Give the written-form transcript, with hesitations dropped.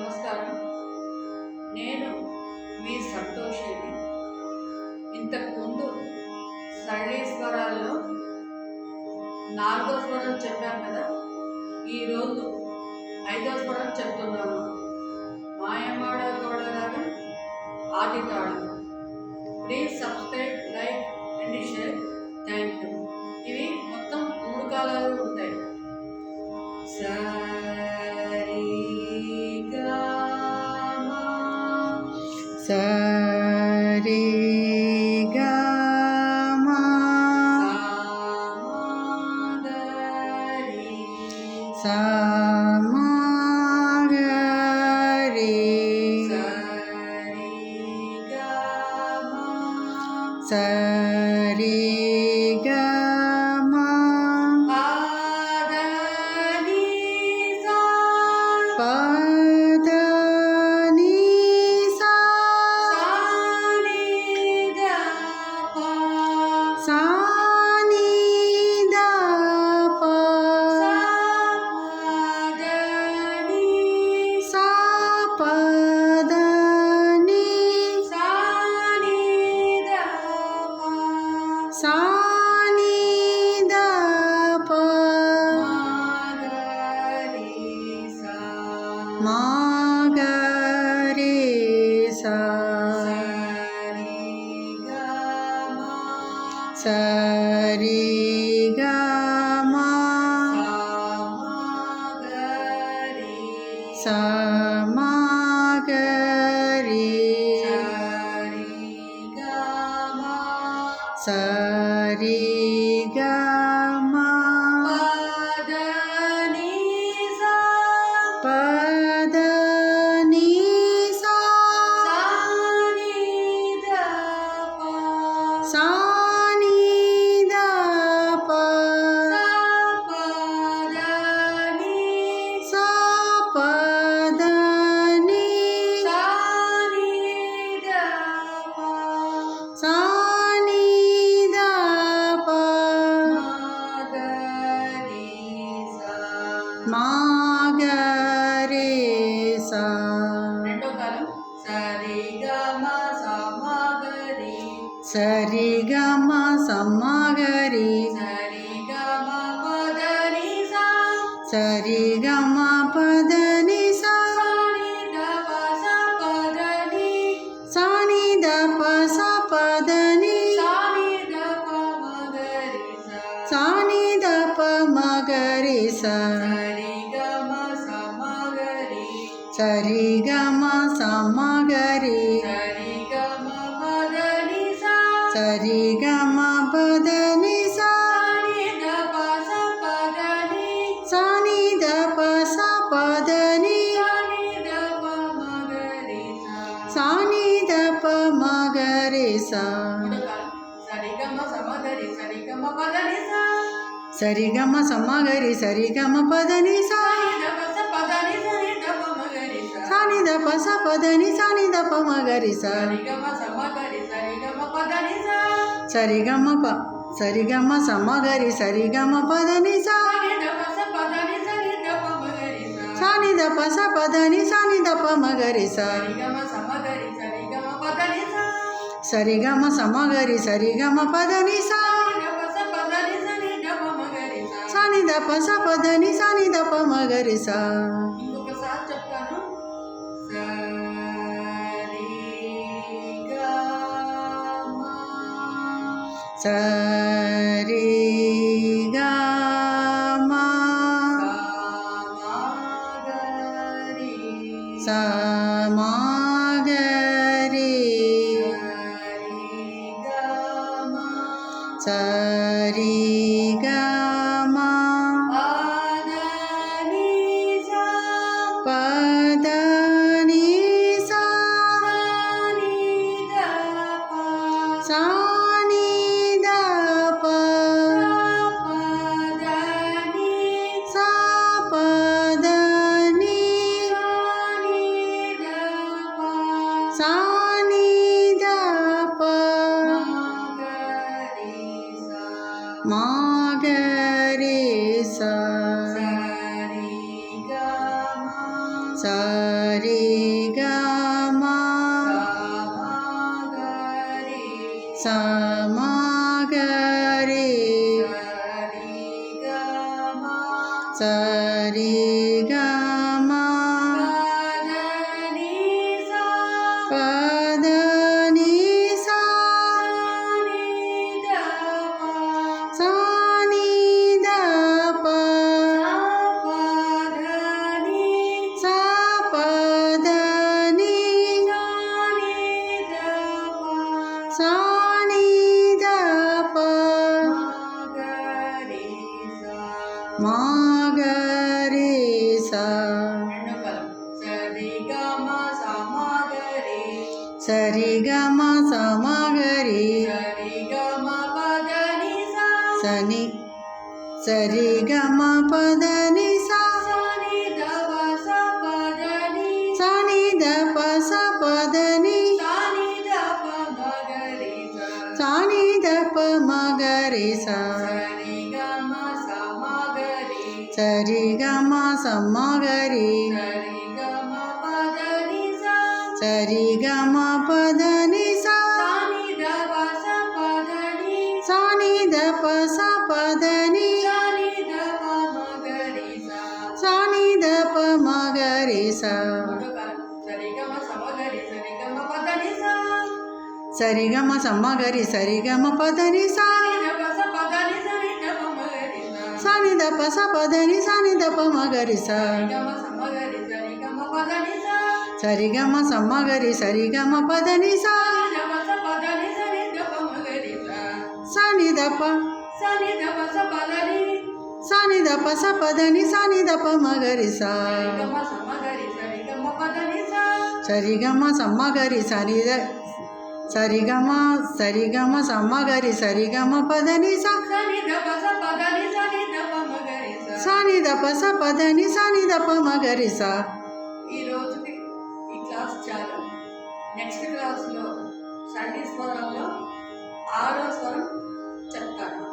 నమస్కారం. నేను మీ సంతోషిని. ఇంతకుముందు సరళేశ్వరాల్లో 4వ స్వరం చెప్పాను కదా, ఈరోజు 5వ స్వరం చెప్తున్నాను. మాయమాడ గోడలాగా ఆది తాళం. Please subscribe, like and share. Thank you. ఇవి మొత్తం 3 కాలాలు ఉంటాయి. సరి గా మా సా మా గ రి సరి గా మా పద ని సా సా ని ద ప సా పద ని సా ని ద ప మా గ రి సా సరి గా మా సా మా గ రి సరి గా మా పద ని సా సా ని ద ప సా పద ని సా ని ద ప మా గ రి సా. రెండో కాలం సరి గ మ స మ గ రి, సరి గ మ స మ గ రి సరి గ మ పద ని సా, సరి గ మ పద ని సా సా ని ద ప స పద ని, సా ని ద ప సా ని ద ప మ గ రి సా. సరి గ మ స మ గ రి, సరి గ మ స మ గ రి సరి గ మ పద ని సా, సా ని ద ప స పద ని సా ని ద ప మ గ రి సా. సరి గ మ స మ గ రి, సరి గ మ పద ని సా, సరి గ మ స మ గ రి సరి గ మ పద ని సా. సా ని ద ప స పద ని సా ని ద ప మ గ రి సా. సరి గ మ ప సరి గ మ స మ గ రి సరి గ మ పద ని సా. సా ని ద ప స పద ని సా ని ద ప మ గ రి సా. సరి గ మ స మ గ రి సరి గ మ పద ని సా. సా ని ద ప స పద ని సా ని ద ప మ గ రి సా. ఇంకొకసారి చెప్తాను. సరి గా మా సా మా గ రి సరి గా మా పద ని సా సా ని ద ప సా పద ని సా ని ద ప మా గ రి సా. సరి సరి గమ పద ని సా సా ని ద ప సా పద ని సా ని ద ప మా గ రి సా సరి గమ సమగరి సని సరి గమ పద ని సా సని ద ప స పద ని సని ద ప మగరి సా సరి గమ సమగరి సరి గమ పద ని సా సని ద ప స పద ని సని ద ప మగరి సా సరి గమ సమగరి సరి గమ పద ని సా సని ద ప స పద ని సని ద ప మగరి సా సరి గమ సమగరి సరి గమ పద ని సా సని ద ప సని ద ప స పద ని సని ద ప మగరి సా సరి గమ సమగరి సరి ద సరి గమ సమగరి సరి గమ పద ని సా సని ద ప స పద ని సని ద ప మగరి సా. ఈ రోజుకి ఈ క్లాస్ చాలు. నెక్స్ట్ క్లాస్లో సండే స్వరంలో 6వ స్వరం చెప్తాను.